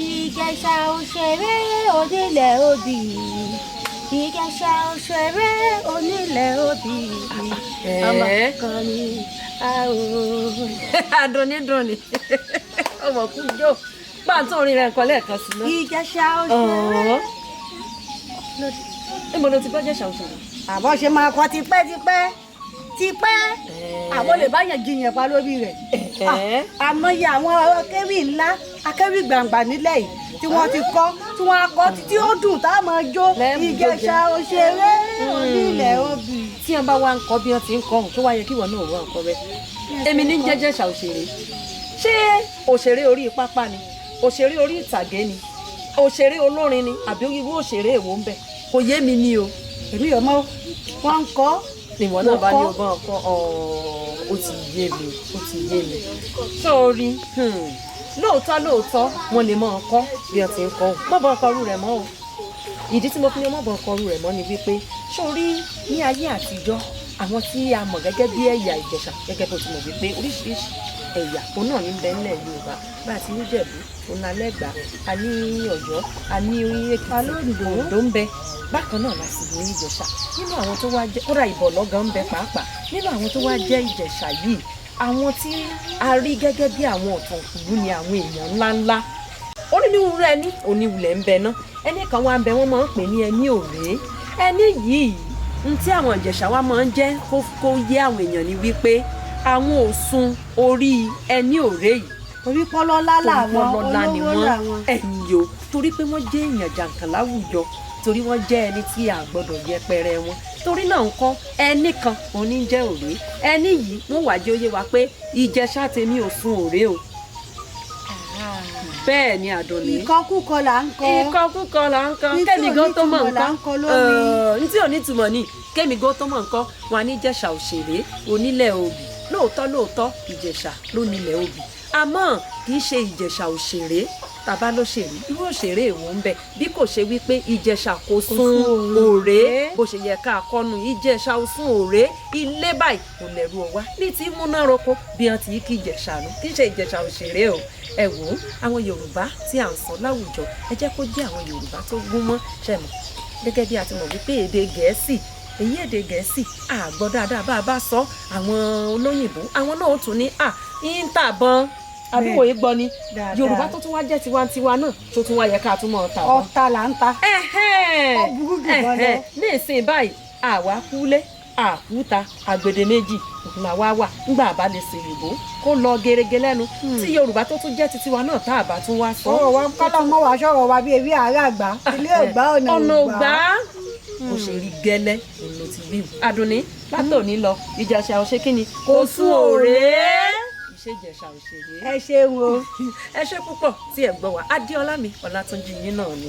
Ìjẹ̀ṣà òṣèré onílẹ̀ obì. Ìjẹ̀ṣà òṣèré onílẹ̀ obì. Ọmọ kan ni Adùnní ọmọ kú jó bá ń tún orin rẹ̀ nǹkan lẹ́ẹ̀kan sí náà. Ìjẹ̀ṣà òṣèré. Níbo ló ti gbọ́ Ìjẹ̀ṣà òṣèré? Àbọ̀ ṣe máa kọ́ tipẹ́. Àwọn lè bá yẹn jiyàn pa lórí rẹ̀. Àmọye àwọn akéwì ńlá akéwì gbàǹgbà nílẹ̀ yìí tí wọ́n ti kọ́ tí wọ́n á kọ́ títí ó dùn tá a máa jó. Ìjẹ̀ṣà òṣèré onílẹ̀ obì. Tí wọ́n bá wá ń kọ́ bí wọ́n ti ń kọ́ tó wá yẹ kí wọ́n náà wọ́n kọ́ bẹ́ẹ̀. Èmi ní jẹ́ Ìjẹ̀ṣà òṣèré. Ṣé òṣèré orí pápá ni? Òṣèré orí ìtàgé ni? Òṣèré olórin ni? Àbí irú òṣèré èwo ń bẹ? Kò yé mi ni o. Èmi ò mọ̀ wọ́n ń kọ́. Ìwọ náà bá ní ọgbọ́n ọkọ ó ti yé mi. Sórí lóòótọ́ wọn lè máa kọ́ bí wọ́n ti ń kọ́ mọ́ bọ́ ọkọ rú rẹ̀ mọ́ o. Ìdí tí mo fi ní mọ́ bọ́ ọkọ rú rẹ̀ mọ́ ni wípé sórí ní ayé àtijọ́ àwọn tí a mọ̀ gẹ́gẹ́ bí ẹ̀yà Ìjẹ̀ṣà gẹ́gẹ́ bó ti mọ̀ wípé oríṣiríṣi ẹ̀yà òun náà ní bẹ́ẹ̀ nílẹ̀ Yorùbá bá a ti ní Jẹ̀bú òun alẹ́gbà a ní Ọ̀yọ́ a ní Èkìtì Oǹdó ń bẹ bákan náà la sì ní Ìjẹ̀ṣà nínú àwọn tó wá jẹ́ kódà Ìbọ̀lọ́gàn ń bẹ pàápàá nínú àwọn tó wá jẹ́ Ìjẹ̀ṣà yìí àwọn tí a rí gẹ́gẹ́ bí àwọn ọ̀tọ̀kùlú ni àwọn èèyàn ńláńlá onírúurú ẹni oníwulẹ̀ ń bẹ náà ẹni kan wá ń bẹ wọ́n máa ń pè ní ẹni òré ẹni yìí n tí àwọn Ìjẹ̀ṣà wa máa ń jẹ́ kó yé àwọn èèyàn ni wípé àwọn òsun orí ẹni òré yìí orí pọlọlá làwọn olówó làwọn ẹ̀yìn o torí pé wọ́n jẹ́ èèyàn jàǹkàn láwùjọ torí wọ́n jẹ́ ẹni tí a gbọ́dọ̀ yẹpẹrẹ wọn torí náà ńkọ́ ẹni kan òní jẹ́ òré ẹni yìí wọ́n wá jẹ́ ó yé wa pé Ìjẹ̀ṣà tèmi ò sun òré o bẹ́ẹ̀ ni Àdùnní ìkọkúkọ là ń kọ kẹ́mi gan tó mọ̀ nǹkan ní tí ò ní túmọ̀ ní kẹ́mi gan tó mọ̀ nǹkan wọn ní Ìjẹ̀ṣà òṣèré onílẹ̀ obì lóòótọ́ Ìjẹ̀ṣà ló nílẹ̀ obì àmọ́ kì í ṣe Ìjẹ̀ṣà òṣèré tàbá lóṣèré irú òṣèré èwo ń bẹ bí kò ṣe wípé Ìjẹ̀ṣà kò sun òré bó ṣe yẹ ká kọ́nu Ìjẹ̀ṣà ò sun òré ilé báyìí kò lẹ́rù ọ̀wá ní ti múná roko bí wọ́n ti kí Ìjẹ̀ṣà nù kì í ṣe Ìjẹ̀ṣà òṣèré o ẹ wò ó àwọn Yorùbá tí à ń sọ láwùjọ ẹ jẹ́ kó jẹ́ àwọn Yorùbá tó gún mọ́ ṣẹ̀mọ̀ gẹ́gẹ́ bí a ti mọ̀ wípé èdè Gẹ̀ẹ́sì èdè Gẹ̀ẹ́sì àgbọ̀ dáadáa bá a bá sọ àwọn olóyìnbó àwọn náà ó tún ní ìntàbọ̀n àbí kò yé gbọ́ ni Yorùbá tó tún wá jẹ́ tiwantiwa náà tó tún wá yẹ ká tún mọ̀ ta ọ̀tá là ń ta ó burú jù lọ ní ìsìn báyìí àwa kúlé àkúta àgbèdè méjì làwa wà nígbà àbá lè ṣe ìbò kó lọ gerege lẹ́nu tí Yorùbá tó tún jẹ́ titiwa náà tá àbá tún wá sọ. ọ̀rọ̀ wa kọ́lọ́ mọ́ wàá sọ̀rọ̀ wa bí ewé àárẹ̀ àgbà ilé ògbà ọ̀nà ògbà. mo ṣe rí gẹ́lẹ́ èlò ti bí Àdùnní látòní lọ Ìjẹ̀ṣà òṣè kíni kò sún òré iṣẹ́ Ìjẹ̀ṣà òṣèré. ẹ ṣeun o. ẹ ṣe púpọ̀ tí ẹ gbọ́ wa Adéọlá mi Ọlátúnjí yín náà ni.